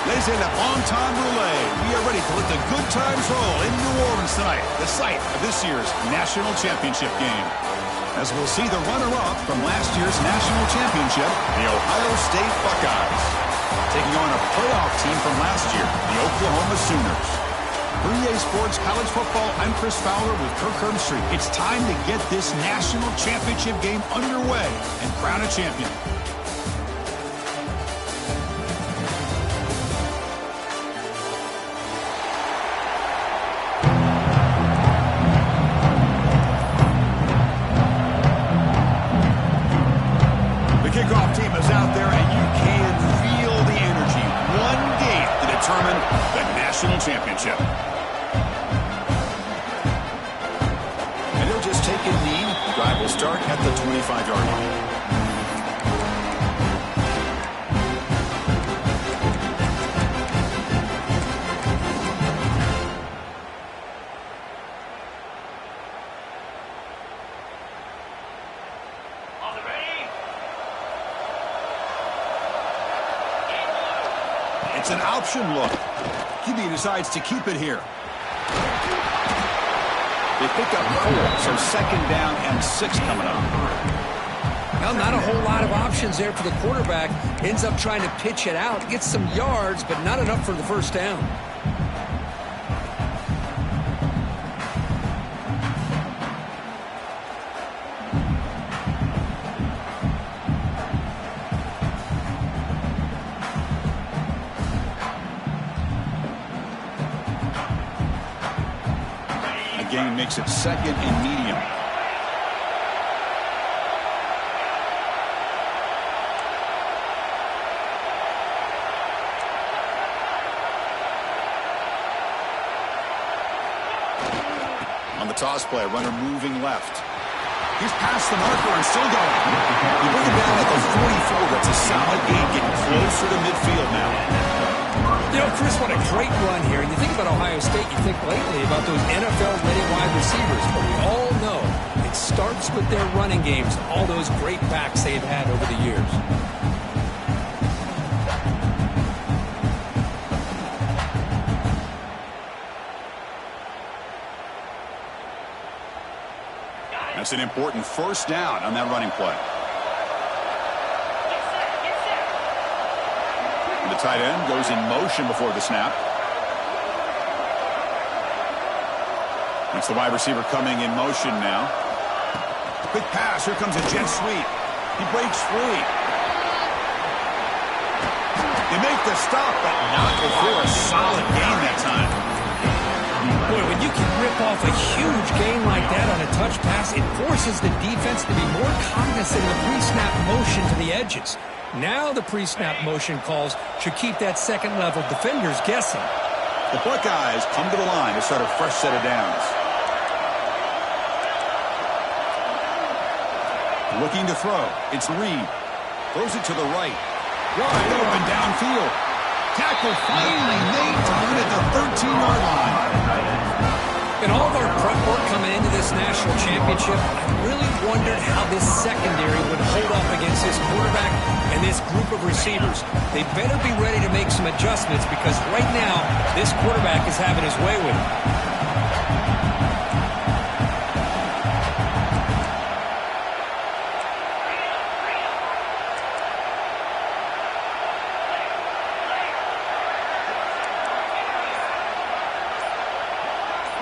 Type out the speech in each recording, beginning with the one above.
Les le bon temps brûlé. We are ready to let the good times roll in New Orleans tonight, the site of this year's national championship game. As we'll see the runner-up from last year's national championship, the Ohio State Buckeyes, taking on a playoff team from last year, the Oklahoma Sooners. For EA Sports College Football, I'm Chris Fowler with Kirk Herbstreit. It's time to get this national championship game underway and crown a champion. Kickoff team is out there, and you can feel the energy. One game to determine the national championship. And he'll just take a knee. The drive will start at the 25-yard line. It's an option look. QB decides to keep it here. They pick up 4, so second down and 6 coming up. Well, not a whole lot of options there for the quarterback. Ends up trying to pitch it out, gets some yards, but not enough for the first down. Gain makes it second and medium. On the toss play, runner moving left. He's past the marker and still going. You bring it down at the 44. That's a solid gain, getting closer to midfield now. You know, Chris, what a great run here. And you think about Ohio State, you think lately about those NFL-ready wide receivers. But we all know it starts with their running games, all those great backs they've had over the years. That's an important first down on that running play. The tight end goes in motion before the snap. It's the wide receiver coming in motion now. Quick pass. Here comes a jet sweep. He breaks free. They make the stop, but not before a solid gain that time. Boy, when you can rip off a huge gain like that on a touch pass, it forces the defense to be more cognizant of the pre-snap motion to the edges. Now the pre-snap motion calls should keep that second-level defenders guessing. The Buckeyes come to the line to start a fresh set of downs. Looking to throw. It's Reed. Throws it to the right. Wide open downfield. Tackle finally made to win at the 13-yard line. In all of our prep work coming into this national championship, I really wondered how this secondary would hold up against this quarterback and this group of receivers. They better be ready to make some adjustments because right now, this quarterback is having his way with it.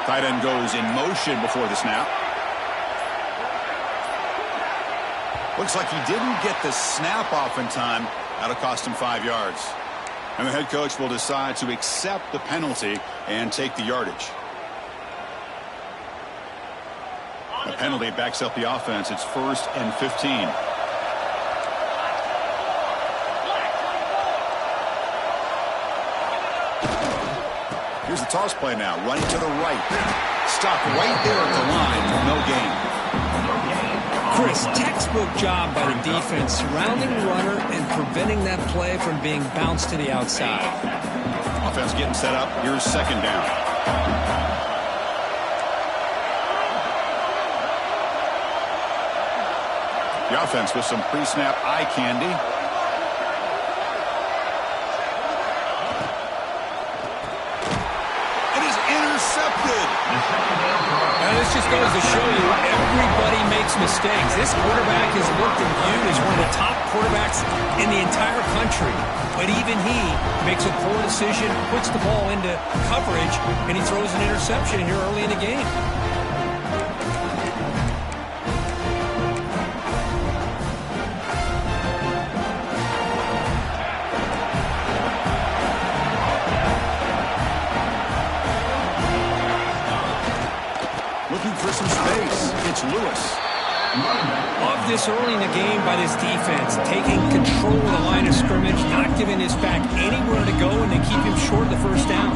Tight end goes in motion before the snap. Looks like he didn't get the snap off in time. That'll cost him 5 yards. And the head coach will decide to accept the penalty and take the yardage. The penalty backs up the offense. It's 1st and 15. Here's the toss play now, running to the right. Stopped right there at the line for no gain. Chris, textbook job by the defense, surrounding the runner and preventing that play from being bounced to the outside. Offense getting set up. Here's second down. The offense with some pre-snap eye candy. Now, this just goes to show you everybody makes mistakes. This quarterback is looked and viewed as one of the top quarterbacks in the entire country. But even he makes a poor decision, puts the ball into coverage, and he throws an interception here early in the game. Looking for some space. It's Lewis. Love this early in the game by this defense, taking control of the line of scrimmage, not giving this back anywhere to go, and they keep him short of the first down.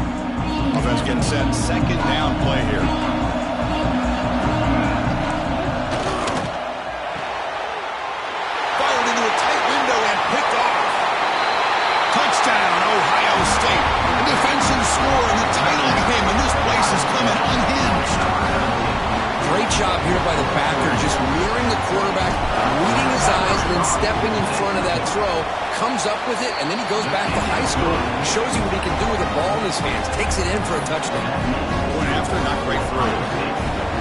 Offense getting set. Second down play here. Fired into a tight window and picked off. Touchdown, Ohio State. The defensive score in the title game, and this place is coming unhinged. Great job here by the backer, just mirroring the quarterback, reading his eyes, and then stepping in front of that throw, comes up with it, and then he goes back to high school, shows you what he can do with the ball in his hands, takes it in for a touchdown. Going after, not great through.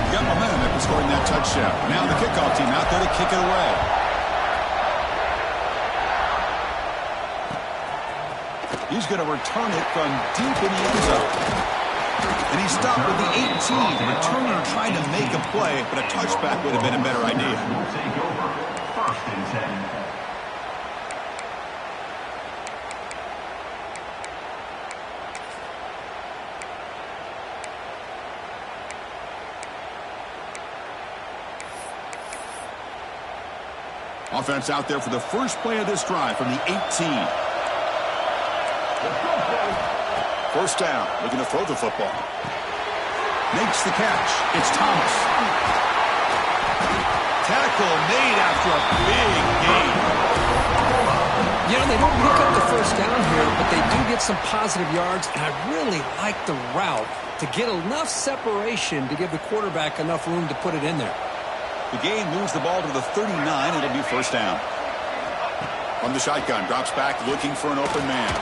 Got momentum after scoring that touchdown. Now the kickoff team out there to kick it away. He's going to return it from deep in the end zone. And he stopped with the 18, returning and trying to make a play, but a touchback would have been a better idea. Take over. First and 10. Offense out there for the first play of this drive from the 18. First down, looking to throw the football. Makes the catch. It's Thomas. Tackle made after a big gain. You know, they don't pick up the first down here, but they do get some positive yards, and I really like the route to get enough separation to give the quarterback enough room to put it in there. The gain moves the ball to the 39. It'll be first down. From the shotgun, drops back looking for an open man.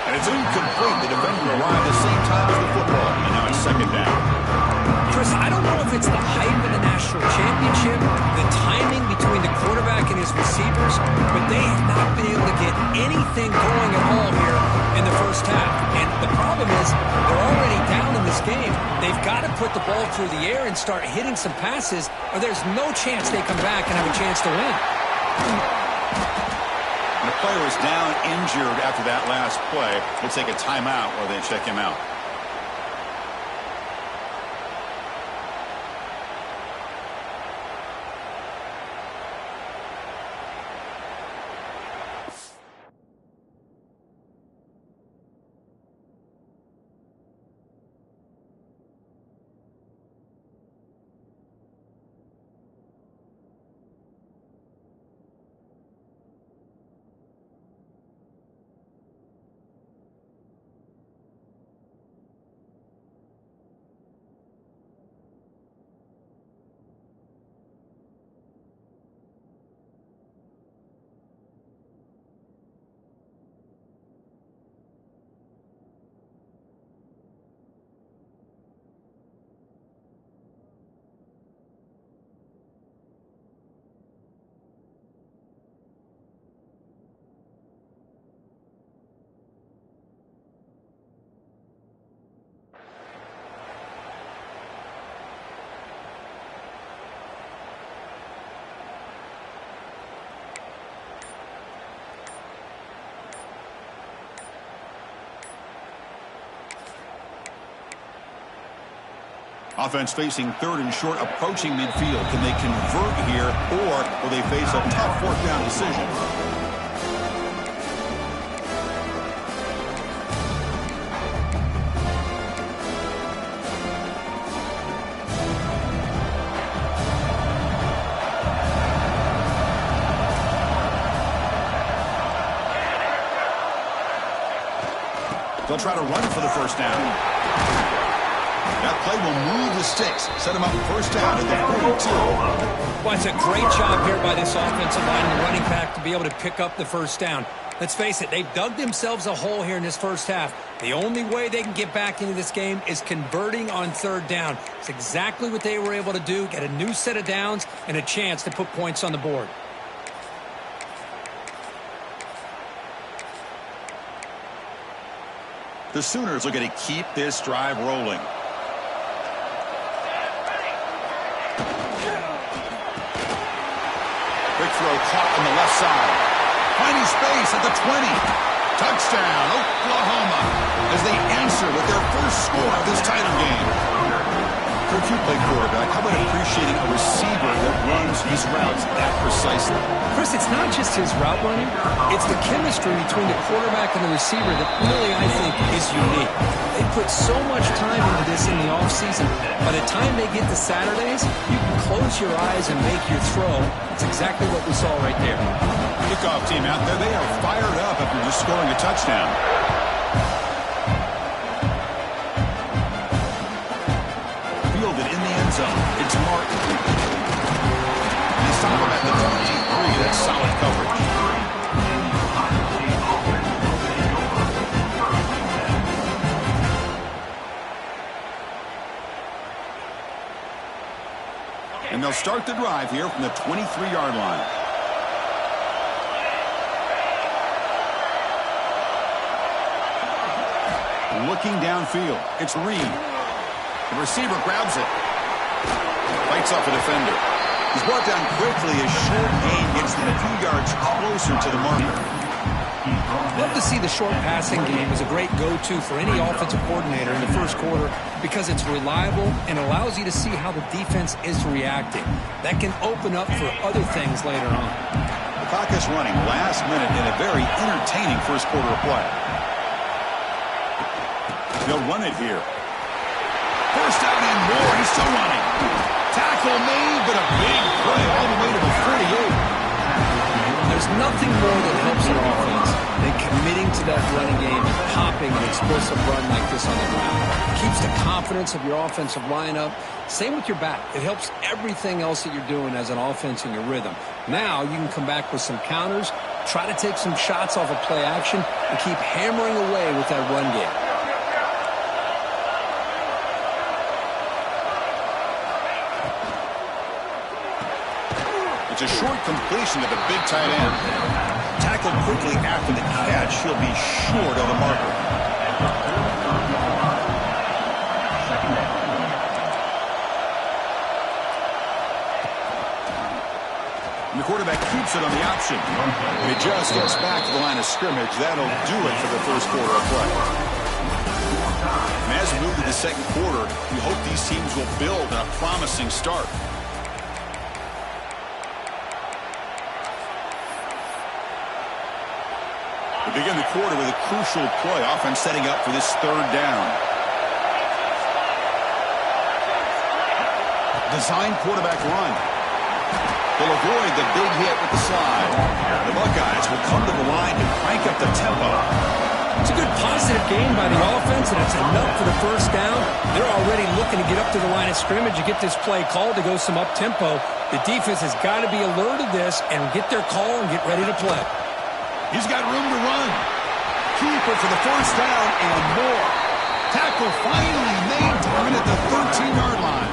And it's incomplete. The defender arrived the same time as the football. And now it's second down. Chris, I don't know if it's the hype of the national championship, the timing between the quarterback and his receivers, but they have not been able to get anything going at all here in the first half. And the problem is they're already down in this game. They've got to put the ball through the air and start hitting some passes, or there's no chance they come back and have a chance to win. The player is down injured after that last play. We'll take a timeout while they check him out. Offense facing third and short, approaching midfield. Can they convert here, or will they face a tough fourth down decision? They'll try to run for the first down. That play will move the sticks, set him up first down at the 42. Well, it's a great job here by this offensive line and the running back to be able to pick up the first down. Let's face it, they've dug themselves a hole here in this first half. The only way they can get back into this game is converting on third down. It's exactly what they were able to do, get a new set of downs and a chance to put points on the board. The Sooners are going to keep this drive rolling. Quick throw caught on the left side. Finding space at the 20. Touchdown, Oklahoma, as they answer with their first score of this title game. Coach, you play quarterback. How about appreciating a receiver that runs his routes that precisely? Chris, it's not just his route running. It's the chemistry between the quarterback and the receiver that really, I think, is unique. They put so much time into this in the offseason. By the time they get to Saturdays, you can close your eyes and make your throw. It's exactly what we saw right there. Kickoff team out there, they are fired up after just scoring a touchdown. Fielded in the end zone. It's Martin. They stop him at the 23. That's solid coverage. And they'll start the drive here from the 23-yard line. Looking downfield. It's Reed. The receiver grabs it. Fights off a defender. He's brought down quickly as short gain gets them a few yards closer to the marker. Love to see the short passing game as a great go-to for any offensive coordinator in the first quarter because it's reliable and allows you to see how the defense is reacting. That can open up for other things later on. The clock is running last minute in a very entertaining first quarter of play. They'll run it here. First down and more. He's still running. Tackle made, but a big play all the way to the 48. There's nothing more that helps an offense than committing to that running game and popping an explosive run like this on the ground. It keeps the confidence of your offensive lineup. Same with your back. It helps everything else that you're doing as an offense in your rhythm. Now you can come back with some counters, try to take some shots off of play action, and keep hammering away with that run game. It's a short completion to the big tight end. Tackled quickly after the catch. He'll be short of the marker. And the quarterback keeps it on the option. It just gets back to the line of scrimmage. That'll do it for the first quarter of play. And as we move to the second quarter, we hope these teams will build on a promising start. We begin the quarter with a crucial play, offense setting up for this third down. Design quarterback run. They'll avoid the big hit with the slide. The Buckeyes will come to the line and crank up the tempo. It's a good positive game by the offense, and it's enough for the first down. They're already looking to get up to the line of scrimmage and get this play called to go some up-tempo. The defense has got to be alert of this and get their call and get ready to play. He's got room to run. Keeper for the first down and more. Tackle finally made down at the 13-yard line.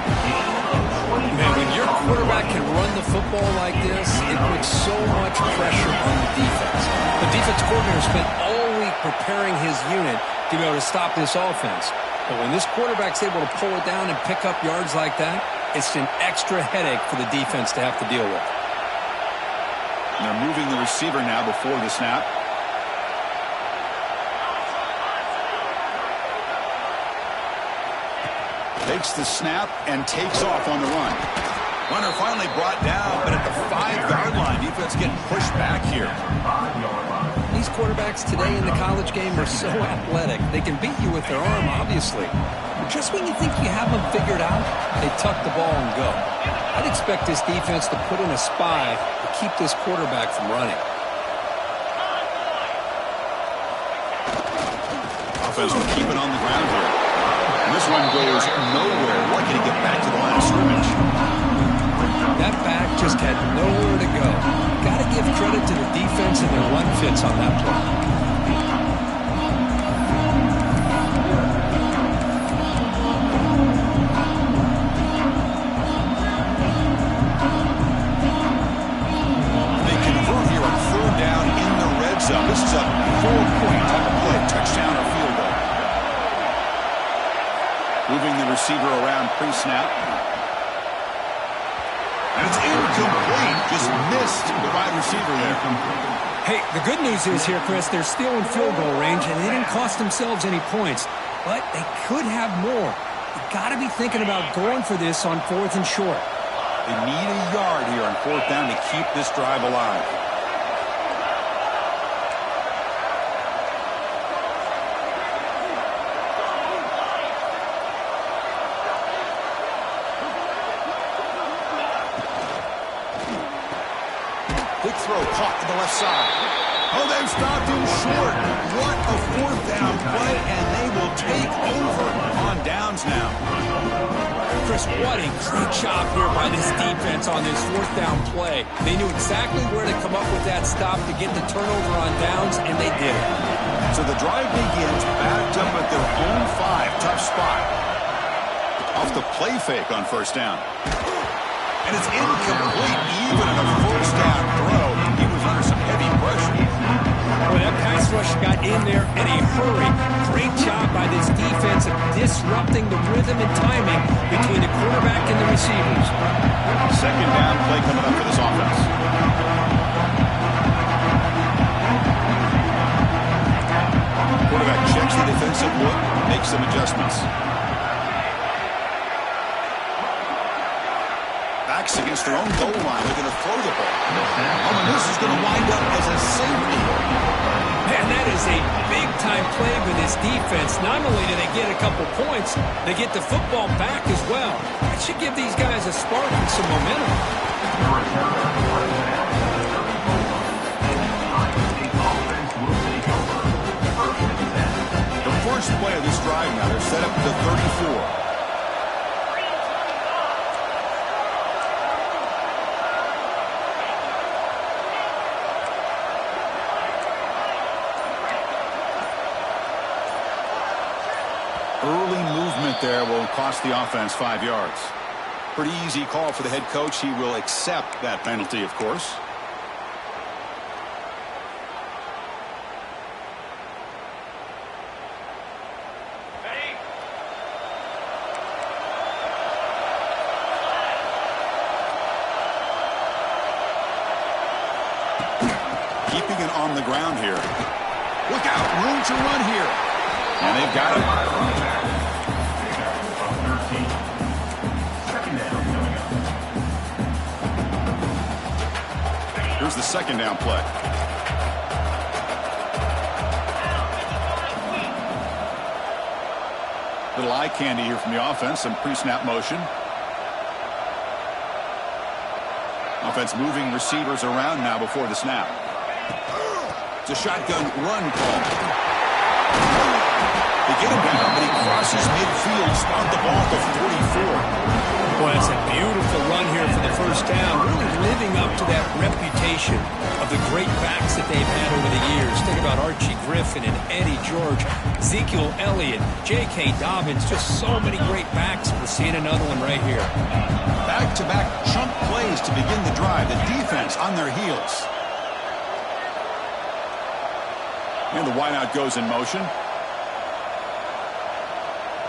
Man, when your quarterback can run the football like this, it puts so much pressure on the defense. The defense coordinator spent all week preparing his unit to be able to stop this offense. But when this quarterback's able to pull it down and pick up yards like that, it's an extra headache for the defense to have to deal with. And they're moving the receiver now before the snap. Takes the snap and takes off on the run. Runner finally brought down, but at the 5-yard line, defense getting pushed back here. These quarterbacks today in the college game are so athletic. They can beat you with their arm, obviously. But just when you think you have them figured out, they tuck the ball and go. I'd expect this defense to put in a spy to keep this quarterback from running. Offense will keep it on the ground here. And this one goes nowhere. Lucky to get back to the line of scrimmage. That That back just had nowhere to go. Got to give credit to the defense and their run fits on that play. This is a 4-point type of play, touchdown or field goal. Moving the receiver around pre-snap. And it's incomplete. Just missed the wide receiver there. Hey, the good news is here, Chris, they're still in field goal range, and they didn't cost themselves any points. But they could have more. You've got to be thinking about going for this on 4th and short. They need a yard here on 4th down to keep this drive alive. Big throw caught to the left side. Oh, they've stopped him short. What a 4th down play, and they will take over on downs now. Chris, what a great job here by this defense on this 4th down play. They knew exactly where to come up with that stop to get the turnover on downs, and they did it. So the drive begins backed up at their own 5. Tough spot. Off the play fake on 1st down. And it's incomplete, even on a 1st down throw. He was under some heavy pressure. Well, that pass rush got in there in a hurry. Great job by this defense of disrupting the rhythm and timing between the quarterback and the receivers. 2nd down play coming up for this offense. Quarterback checks the defensive look, makes some adjustments. Against their own goal line, looking to throw the ball. Oh, and this is going to wind up as a safety. Man, that is a big-time play for this defense. Not only do they get a couple points, they get the football back as well. That should give these guys a spark and some momentum. The first play of this drive now, they're set up to 34. Early movement there will cost the offense 5 yards. Pretty easy call for the head coach. He will accept that penalty, of course. Keeping it on the ground here. Look out, room to run here. And they've got it. Here's the 2nd down play. Little eye candy here from the offense. Some pre-snap motion. Offense moving receivers around now before the snap. It's a shotgun run call. They get him down, but he crosses midfield, spot the ball to 44. Boy, that's a beautiful run here for the 1st down. Really living up to that reputation of the great backs that they've had over the years. Think about Archie Griffin and Eddie George, Ezekiel Elliott, J.K. Dobbins, just so many great backs. We're seeing another one right here. Back-to-back chunk plays to begin the drive. The defense on their heels. And the wideout goes in motion.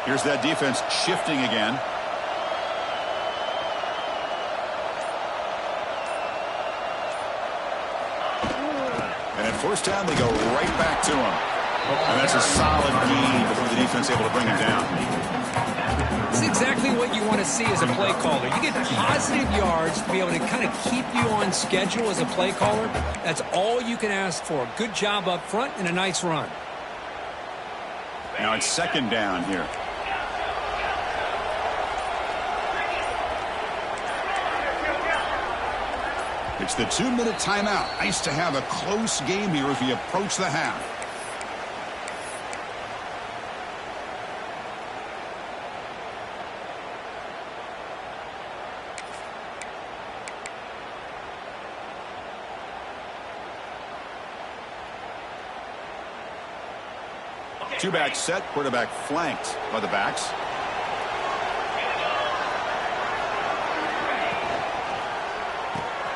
Here's that defense shifting again. And at 1st down, they go right back to him. And that's a solid gain before the defense able to bring him down. This is exactly what you want to see as a play caller. You get positive yards to be able to kind of keep you on schedule as a play caller. That's all you can ask for. Good job up front and a nice run. Now it's 2nd down here. It's the 2-minute timeout. Nice to have a close game here as we approach the half. Two-back set, quarterback flanked by the backs.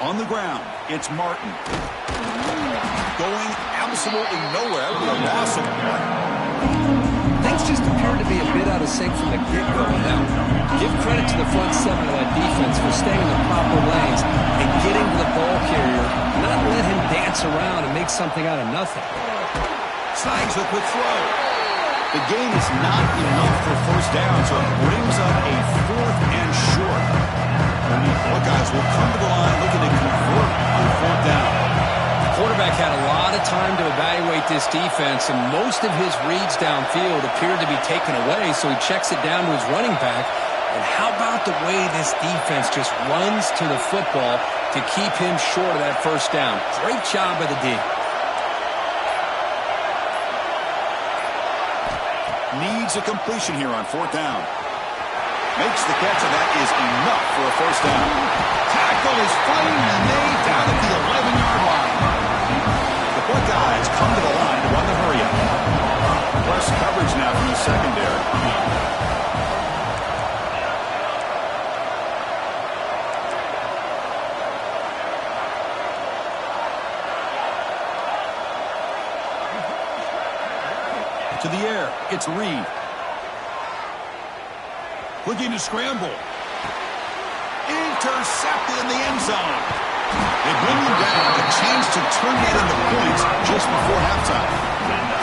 On the ground, it's Martin. Going absolutely nowhere with a loss of one. Things just appear to be a bit out of sync from the get-go now. Give credit to the front seven of that defense for staying in the proper lanes and getting to the ball carrier, not let him dance around and make something out of nothing. Snags a quick throw. The gain is not enough for first down, so it brings up a 4th and short. Buckeyes will come to the line looking to convert on 4th down. The quarterback had a lot of time to evaluate this defense, and most of his reads downfield appeared to be taken away, so he checks it down to his running back. And how about the way this defense just runs to the football to keep him short of that first down? Great job by the D. Needs a completion here on 4th down. Makes the catch, and that is enough for a first down. Tackle is fighting and made down at the 11-yard line. The Buckeyes come to the line to run the hurry-up. Press coverage now from the secondary. To the air, it's Reed. Looking to scramble. Intercepted in the end zone. They bring him down, a chance to turn that into points just before halftime.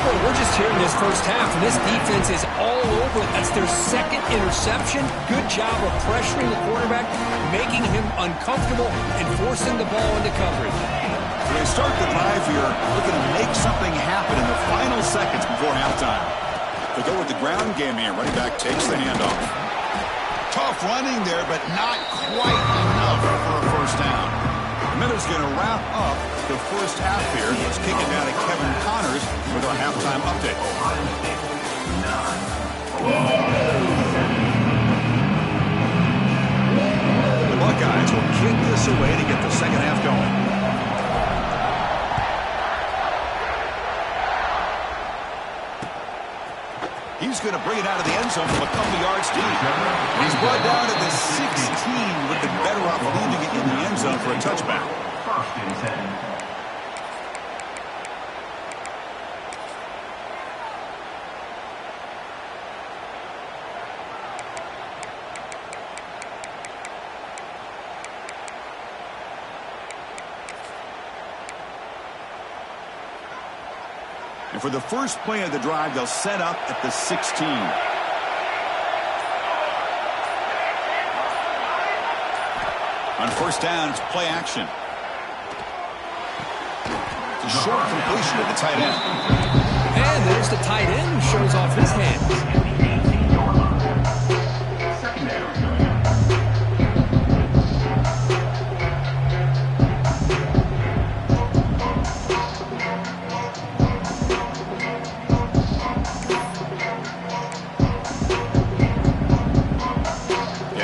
Well, we're just here in this first half, and this defense is all over it. That's their second interception. Good job of pressuring the quarterback, making him uncomfortable, and forcing the ball into coverage. So they start the drive here, looking to make something happen in the final seconds before halftime. They go with the ground game here. Running back takes the handoff. Tough running there, but not quite enough for a first down. Miller's going to wrap up the first half here. Let's kick it down to Kevin Connors with our halftime update. The Buckeyes will kick this away to get the second half going. He's going to bring it out of the end zone from a couple yards deep. He's brought down to the 16. Would have been better off leaving it in the end zone for a touchback. 1st and 10. And for the first play of the drive, they'll set up at the 16. On first down, it's play action. It's a short completion to the tight end. And there's the tight end who shows off his hands.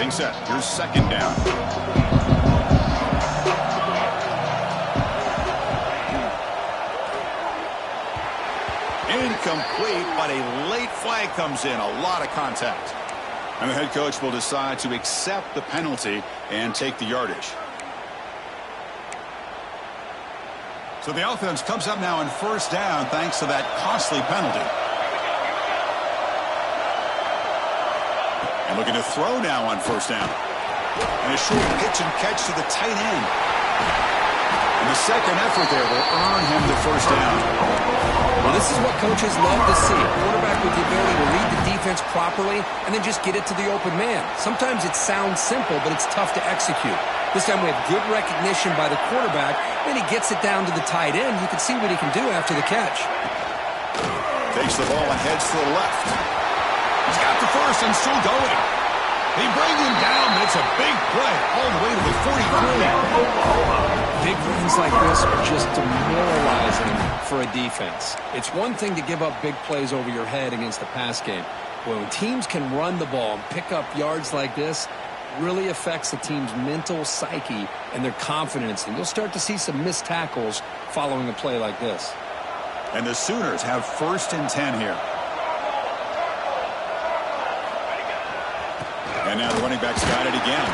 Set. Here's second down. Incomplete, but a late flag comes in. A lot of contact. And the head coach will decide to accept the penalty and take the yardage. So the offense comes up now on first down thanks to that costly penalty. And looking to throw now on first down. And a short pitch and catch to the tight end. And the second effort there will earn him the first down. Well, this is what coaches love to see. A quarterback with the ability to read the defense properly and then just get it to the open man. Sometimes it sounds simple, but it's tough to execute. This time we have good recognition by the quarterback. Then he gets it down to the tight end. You can see what he can do after the catch. Takes the ball and heads to the left. He's got the first and still going. They bring him down, but it's a big play all the way to the 43. Big runs like this are just demoralizing for a defense. It's one thing to give up big plays over your head against the pass game. When teams can run the ball and pick up yards like this, it really affects the team's mental psyche and their confidence. And you'll start to see some missed tackles following a play like this. And the Sooners have 1st and 10 here. And now the running back's got it again.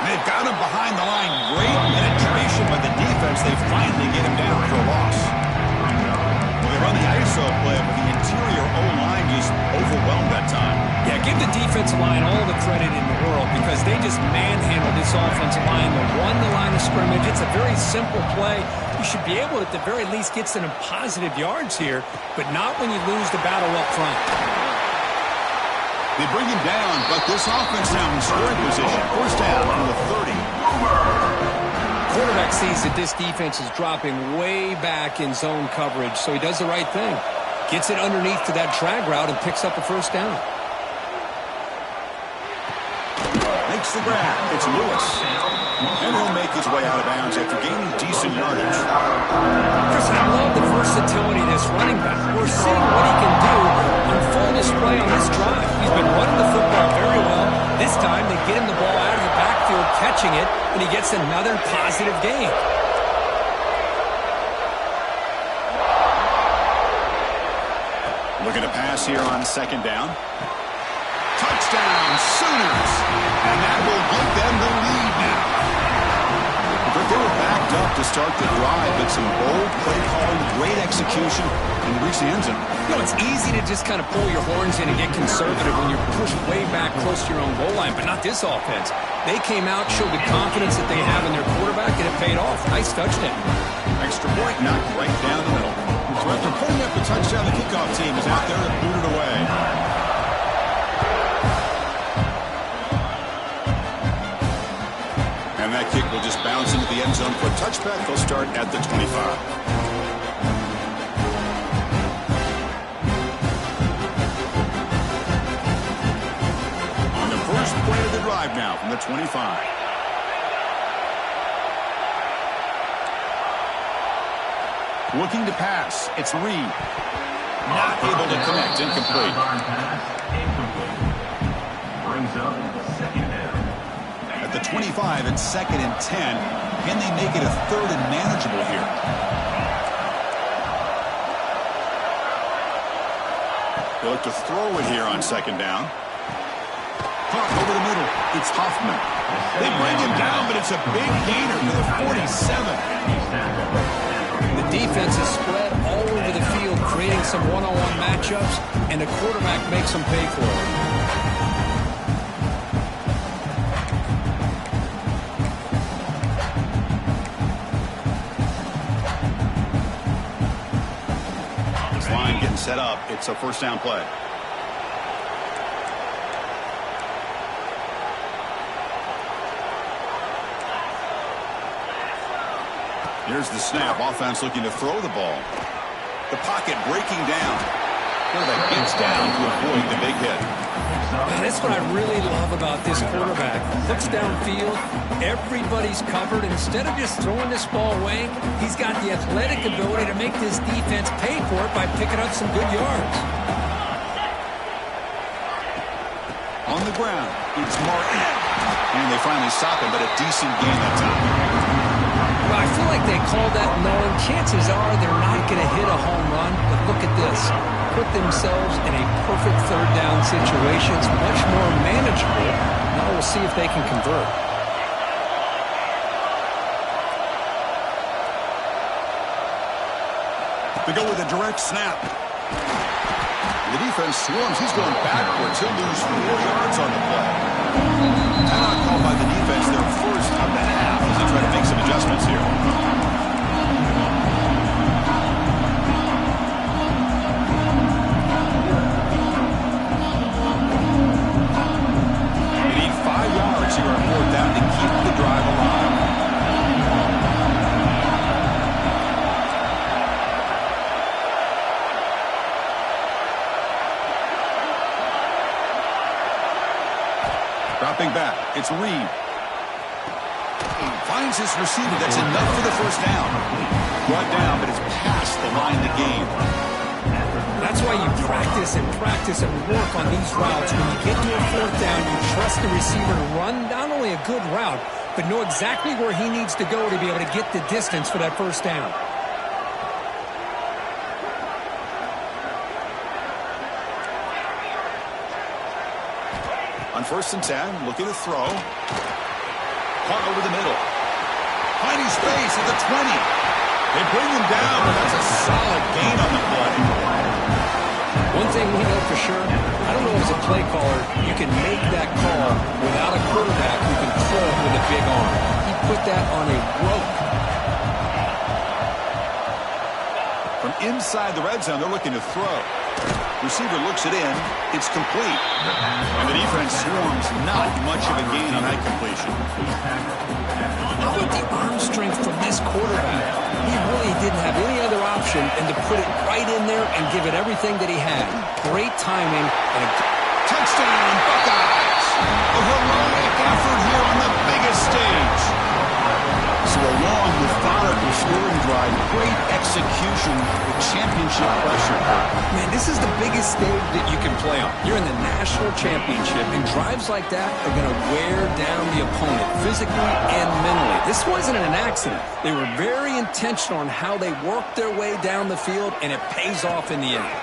They've got him behind the line. Great penetration by the defense. They finally get him down for a loss. Well, they run the ISO play, but the interior O-line just overwhelmed that time. Yeah, give the defensive line all the credit in the world because they just manhandled this offensive line. They won the line of scrimmage. It's a very simple play. You should be able to, at the very least, get some positive yards here, but not when you lose the battle up front. They bring him down, but this offense now in scoring position. First down from the 30. Quarterback sees that this defense is dropping way back in zone coverage, so he does the right thing. Gets it underneath to that drag route and picks up a first down. Makes the grab. It's Lewis. And he'll make his way out of bounds after gaining decent yardage. Chris, I love the versatility of this running back. We're seeing what he can do on full display on this drive. He's been running the football very well. This time they get him the ball out of the backfield, catching it, and he gets another positive gain. Looking to pass here on second down. Touchdown, Sooners! And that will give them the lead now. But they were backed up to start the drive, but some bold play calling, great execution, and reach the end zone. You know, it's easy to just kind of pull your horns in and get conservative when you're pushed way back close to your own goal line, but not this offense. They came out, showed the confidence that they have in their quarterback, and it paid off. Nice touchdown. Extra point knocked right down the middle. So after putting up the touchdown, the kickoff team is out there to boot it away. And that kick will just bounce into the end zone for a touchback. They'll start at the 25. On the first play of the drive now from the 25. Looking to pass. It's Reed. Not able to connect. Incomplete. Brings up second down. At the 25 and second and 10. Can they make it a third and manageable here? They look to throw it here on second down. Caught over the middle. It's Hoffman. They bring him down, but it's a big gainer to the 47. The defense is spread all over the field, creating some one-on-one matchups, and the quarterback makes them pay for it. This line getting set up. It's a first down play. Here's the snap. Offense looking to throw the ball. The pocket breaking down. Quarterback gets down to avoid the big hit. And that's what I really love about this quarterback. Looks downfield. Everybody's covered. And instead of just throwing this ball away, he's got the athletic ability to make this defense pay for it by picking up some good yards. On the ground, it's Martin. And they finally stop him, but a decent gain that time. Well, I feel like they called that knowing chances are they're not going to hit a home run. But look at this. Put themselves in a perfect third down situation. It's much more manageable. Now we'll see if they can convert. They go with a direct snap. The defense swarms. He's going backwards. He'll lose 4 yards on the play. Timeout called by the defense, their first of the half, as they try to make some adjustments here. They need 5 yards here on fourth down to keep the drive alive. Dropping back, it's Reed. Finds his receiver. That's enough for the first down. Brought down, but it's past the line to gain. That's why you practice and work on these routes. When you get to a fourth down, you trust the receiver to run not only a good route, but know exactly where he needs to go to be able to get the distance for that first down. On 1st and 10, looking to throw. Caught over the middle. Finding space at the 20. They bring him down, but that's a solid gain on the play. One thing we know for sure, I don't know as a play caller, you can make that call without a quarterback who can throw it with a big arm. He put that on a rope. From inside the red zone, they're looking to throw. Receiver looks it in. It's complete. And the defense swarms. Not much of a gain on that completion. How about the arm strength from this quarterback? He really didn't have any other option than to put it right in there and give it everything that he had. Great timing and a touchdown, Buckeyes! A heroic effort here on the biggest stage. So a long, methodical scoring drive. Great execution with championship pressure. Man, this is the biggest stage that you can play on. You're in the national championship, and drives like that are going to wear down the opponent physically and mentally. This wasn't an accident. They were very intentional on how they worked their way down the field, and it pays off in the end.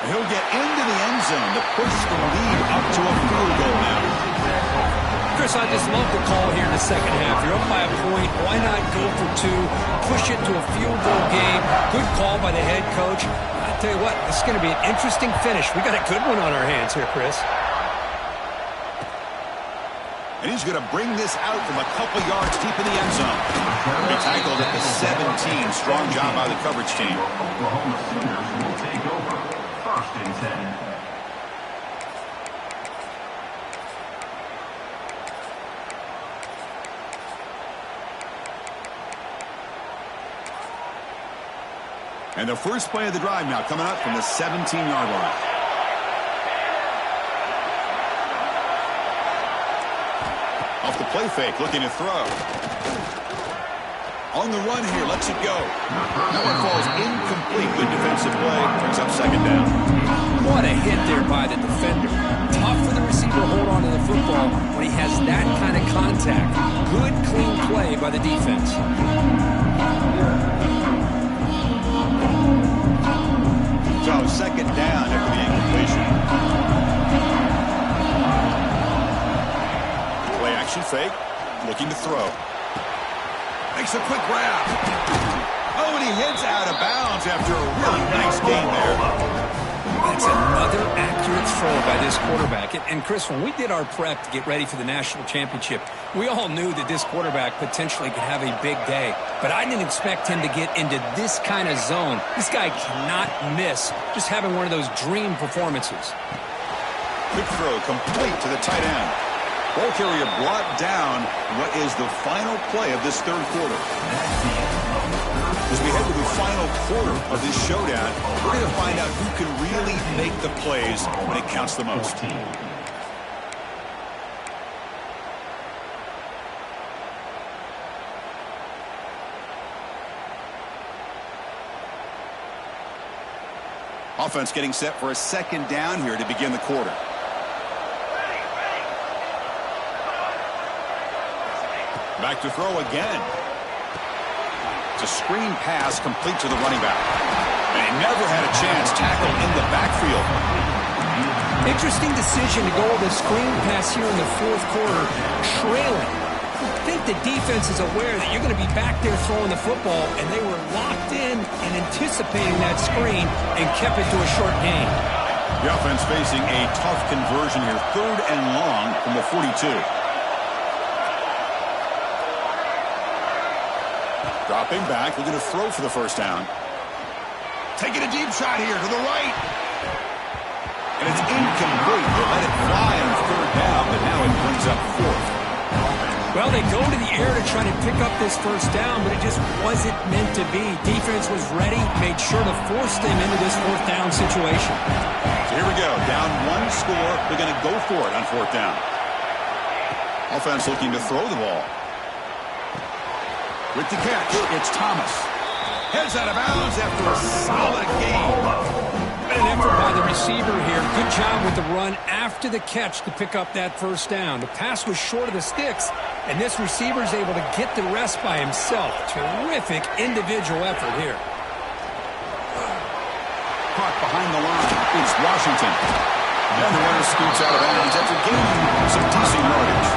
He'll get into the end zone to push the lead up to a field goal now. Chris, I just love the call here in the second half. You're up by a point. Why not go for two? Push it to a field goal game. Good call by the head coach. I'll tell you what, this is going to be an interesting finish. We got a good one on our hands here, Chris. And he's going to bring this out from a couple yards deep in the end zone. He tackled at the 17. Strong job by the coverage team. Oklahoma Sooners will take over 1st and 10. And the first play of the drive now coming up from the 17-yard line. Off the play fake, looking to throw. On the run here, lets it go. That one falls incomplete. Good defensive play. Brings up 2nd down. What a hit there by the defender. Tough for the receiver to hold on to the football when he has that kind of contact. Good, clean play by the defense. So 2nd down after the incompletion. Play action fake. Looking to throw. Makes a quick grab. Oh, and he heads out of bounds after a really nice gain there. That's another accurate throw by this quarterback. And Chris, when we did our prep to get ready for the national championship, we all knew that this quarterback potentially could have a big day. But I didn't expect him to get into this kind of zone. This guy cannot miss just having one of those dream performances. Quick throw complete to the tight end. Ball carrier brought down. What is the final play of this 3rd quarter? As we head to the final quarter of this showdown, we're going to find out who can really make the plays when it counts the most. Offense getting set for a 2nd down here to begin the quarter. Back to throw again. It's a screen pass complete to the running back. And he never had a chance tackled in the backfield. Interesting decision to go with a screen pass here in the 4th quarter, trailing. I think the defense is aware that you're going to be back there throwing the football, and they were locked in and anticipating that screen and kept it to a short gain. The offense facing a tough conversion here. 3rd and long from the 42. Dropping back, looking to throw for the 1st down. Taking a deep shot here to the right. And it's incomplete. They let it fly on 3rd down, but now it brings up 4th. Well, they go to the air to try to pick up this 1st down, but it just wasn't meant to be. Defense was ready, made sure to force them into this 4th down situation. So here we go. Down 1 score. They're going to go for it on 4th down. Offense looking to throw the ball. With the catch, it's Thomas. Heads out of bounds after a solid game. An effort by the receiver here. Good job with the run after the catch to pick up that 1st down. The pass was short of the sticks, and this receiver is able to get the rest by himself. Terrific individual effort here. Caught behind the line. It's Washington. And the runner scoots out of bounds after gaining some decent yardage.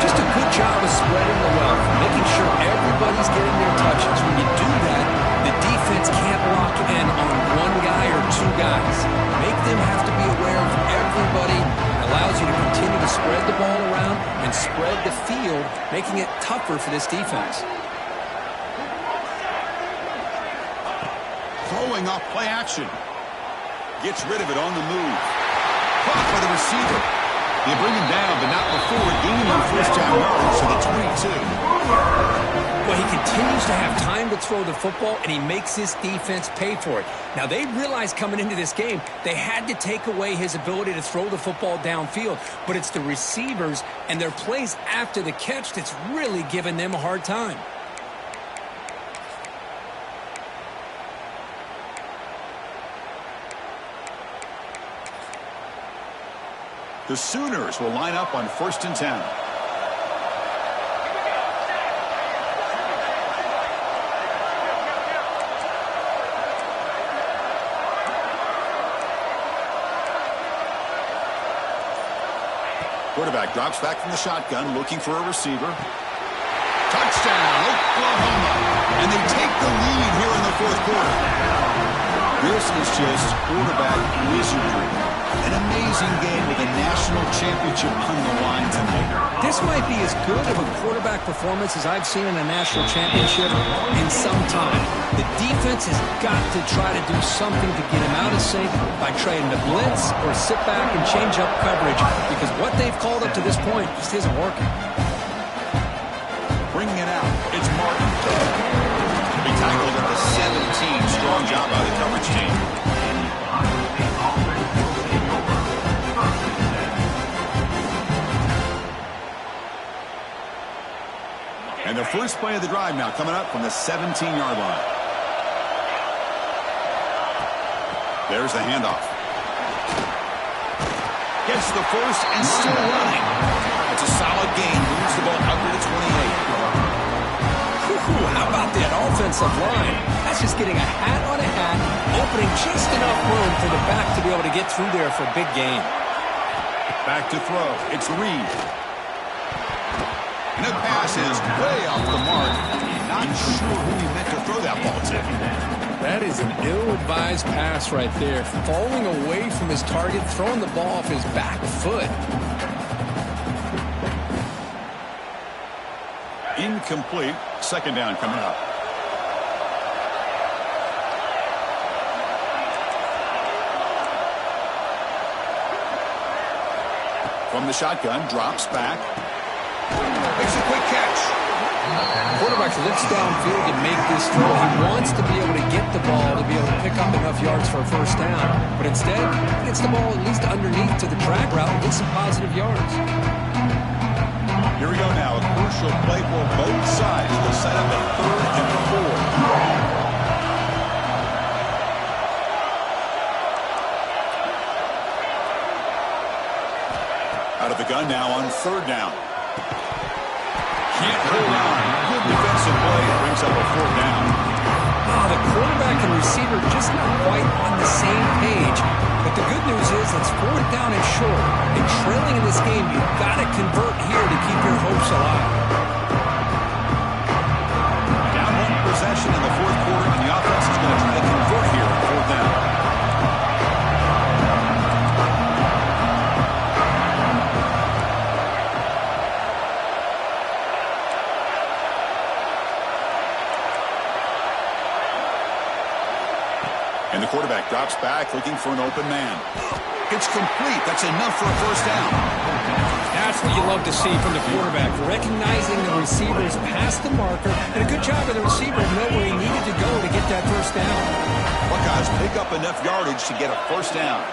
Just a good job of spreading the wealth, making sure everybody's getting their touches. When you do that, the defense can't lock in on one guy or two guys. Make them have to be aware of everybody. It allows you to continue to spread the ball around and spread the field, making it tougher for this defense. Throwing off play action. Gets rid of it on the move. Caught by the receiver. They bring him down, but not before gaining on first down yardage to the 22. Well, he continues to have time to throw the football, and he makes his defense pay for it. Now, they realized coming into this game they had to take away his ability to throw the football downfield, but it's the receivers and their plays after the catch that's really giving them a hard time. The Sooners will line up on 1st and 10. Quarterback drops back from the shotgun, looking for a receiver. Touchdown, Oklahoma. And they take the lead here in the 4th quarter. This is just quarterback wizardry. An amazing game with a national championship on the line tonight. This might be as good of a quarterback performance as I've seen in a national championship in some time. The defense has got to try to do something to get him out of sync by trying to blitz or sit back and change up coverage, because what they've called up to this point just isn't working. Bringing it out, it's Martin. He tackled at the 17. Strong job by the coverage team. And the first play of the drive now coming up from the 17-yard line. There's the handoff. Gets the first and still running. It's a solid gain. Moves the ball out to the 28. How about that offensive line? That's just getting a hat on a hat, opening just enough room for the back to be able to get through there for a big gain. Back to throw. It's Reed. And the pass is way off the mark. Not sure who he meant to throw that ball to. That is an ill-advised pass right there. Falling away from his target, throwing the ball off his back foot. Incomplete. 2nd down coming up. From the shotgun, drops back. Makes a quick catch. Quarterback looks downfield to make this throw. He wants to be able to get the ball to be able to pick up enough yards for a first down. But instead, he gets the ball at least underneath to the drag route and gets some positive yards. Here we go now. A crucial play for both sides to set up a 3rd and 4. Out of the gun now on 3rd down. Can't hold on. Good defensive play. Brings up a 4th down. The quarterback and receiver just not quite on the same page. But the good news is it's 4th down and short. And trailing in this game, you've got to convert here to keep your hopes alive. Down 1 possession in the 4th quarter, and the offense is going to try to convert here on 4th down. And the quarterback drops back, looking for an open man. It's complete. That's enough for a first down. That's what you love to see from the quarterback, recognizing the receivers past the marker, and a good job of the receiver to know where he needed to go to get that first down. Buckeyes pick up enough yardage to get a first down.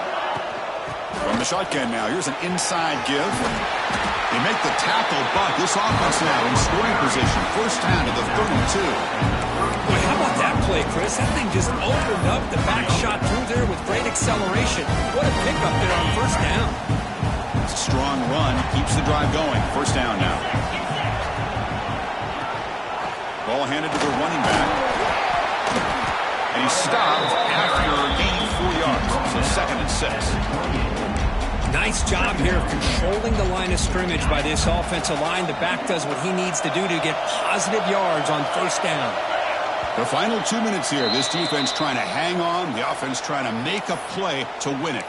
From the shotgun now, here's an inside give. They make the tackle, but this offense now in scoring position. First down to the 32. Boy, how about that play, Chris? That thing just opened up. The back shot through there with great acceleration. What a pickup there on first down. It's a strong run. Keeps the drive going. First down now. Ball handed to the running back. And he stopped after gaining 4 yards. So 2nd and 6. Nice job here of controlling the line of scrimmage by this offensive line. The back does what he needs to do to get positive yards on first down. The final 2 minutes here. This defense trying to hang on. The offense trying to make a play to win it.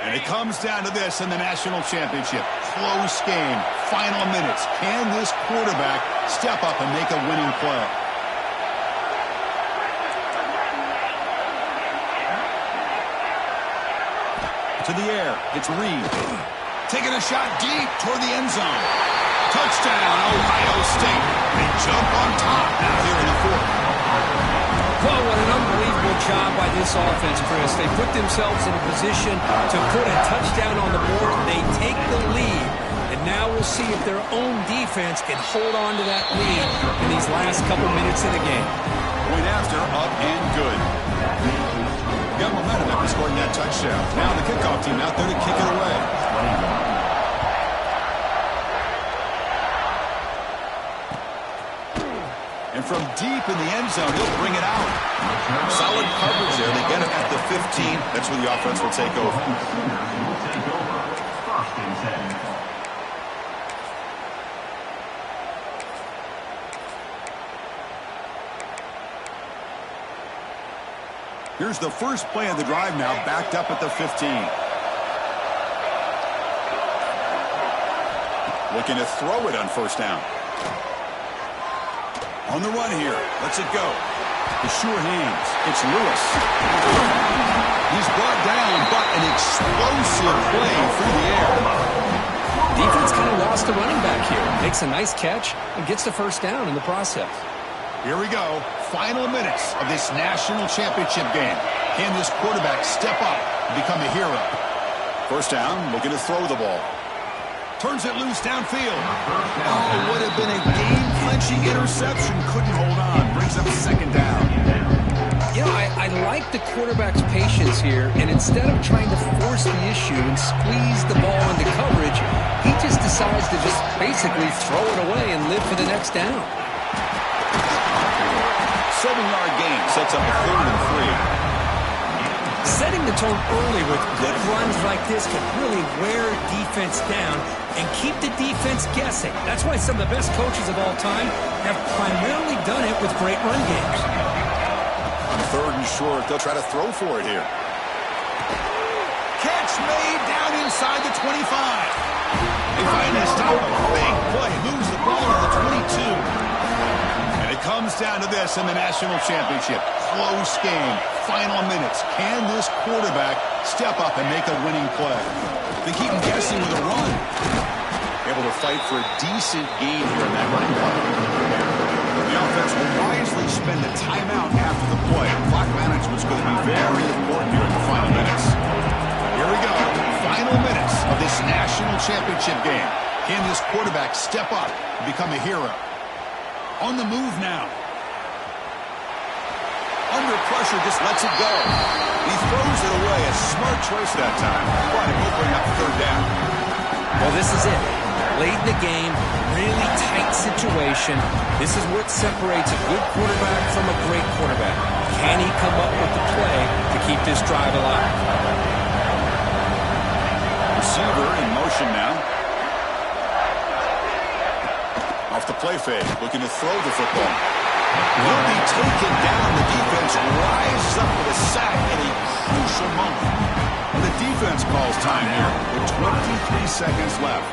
And it comes down to this in the national championship. Close game. Final minutes. Can this quarterback step up and make a winning play? To the air. It's Reed. Taking a shot deep toward the end zone. Touchdown, Ohio State. They jump on top now here in the fourth. Well, what an unbelievable job by this offense, Chris. They put themselves in a position to put a touchdown on the board. They take the lead. And now we'll see if their own defense can hold on to that lead in these last couple minutes of the game. Point after, up and good. Got momentum after scoring that touchdown. Now the kickoff team out there to kick it away. And from deep in the end zone, he'll bring it out. Solid coverage there. They get him at the 15. That's where the offense will take over. First and 10. Here's the first play of the drive now, backed up at the 15. Looking to throw it on first down. On the run here. Lets it go. The sure hands. It's Lewis. He's brought down, but an explosive play through the air. Defense kind of lost the running back here. Makes a nice catch and gets the first down in the process. Here we go. Final minutes of this national championship game. Can this quarterback step up and become a hero? First down, looking to throw the ball. Turns it loose downfield. Oh, it would have been a game-clinching interception. Couldn't hold on. Brings up second down. You know, I like the quarterback's patience here, and instead of trying to force the issue and squeeze the ball into coverage, he just decides to just basically throw it away and live for the next down. 7-yard gain sets up a 3rd and 3. Setting the tone early with good runs like this can really wear defense down and keep the defense guessing. That's why some of the best coaches of all time have primarily done it with great run games. On 3rd and short, they'll try to throw for it here. Catch made down inside the 25. They finally stop a big play. Moves the ball to the 22. And it comes down to this in the national championship. Close game. Final minutes. Can this quarterback step up and make a winning play? They keep him guessing with a run. Able to fight for a decent gain here in that running play. The offense will wisely spend a timeout after the play. Clock management is going to be very important here in the final minutes. Here we go. Final minutes of this national championship game. Can this quarterback step up and become a hero? On the move now. Under pressure, just lets it go. He throws it away. A smart choice that time. But it will bring up 3rd down. Well, this is it. Late in the game, really tight situation. This is what separates a good quarterback from a great quarterback. Can he come up with the play to keep this drive alive? Receiver in motion now. Off the play fake, looking to throw the football. Will be taken down. The defense rises up with a sack at a crucial moment. And the defense calls time here with 23 seconds left.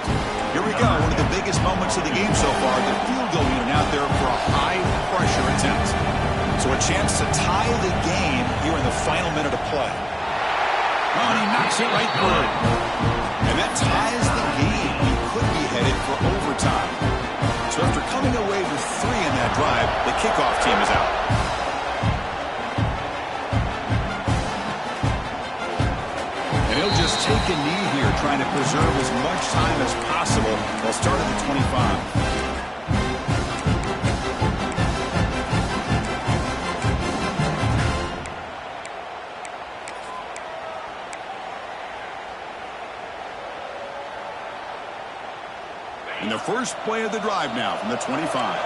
Here we go, one of the biggest moments of the game so far. The field goal unit out there for a high-pressure attempt. So a chance to tie the game here in the final minute of play. Oh, and he knocks it right through. And that ties the game. He could be headed for overtime. So after coming away with 3 in that drive, the kickoff team is out. And he'll just take a knee here, trying to preserve as much time as possible. They'll start at the 25. And the first play of the drive now from the 25.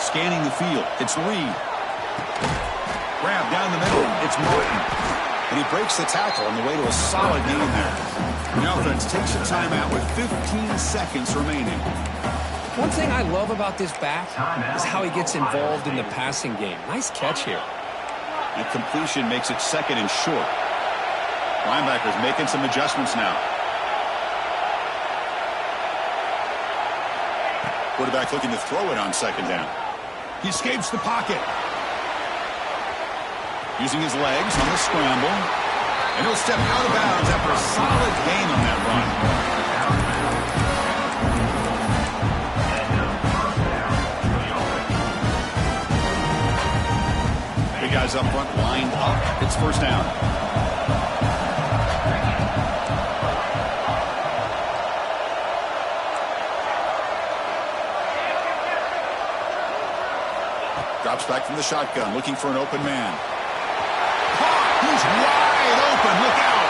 Scanning the field. It's Reed. Grab down the middle. It's Martin. And he breaks the tackle on the way to a solid gain there. The offense takes a timeout with 15 seconds remaining. One thing I love about this back is how he gets involved in the passing game. Nice catch here. And completion makes it second and short. Linebackers making some adjustments now. Quarterback looking to throw it on second down. He escapes the pocket. Using his legs on the scramble. And he'll step out of bounds after a solid gain on that run. Big guys up front lined up. It's first down. Drops back from the shotgun, looking for an open man. He's wide open. Look out.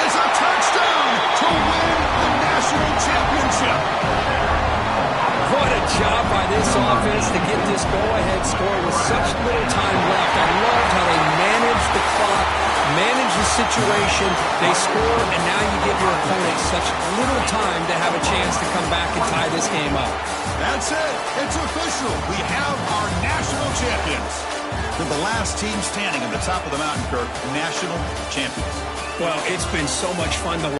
It's a touchdown to win the national championship. What a job by this offense to get this go-ahead score with such little time left. I loved how they managed the clock, managed the situation. They score, and now you give your opponent such little time to have a chance to come back and tie this game up. That's it. It's official. We have our national champions. They're the last team standing on the top of the mountain, Kirk. National champions. Well, it's been so much fun to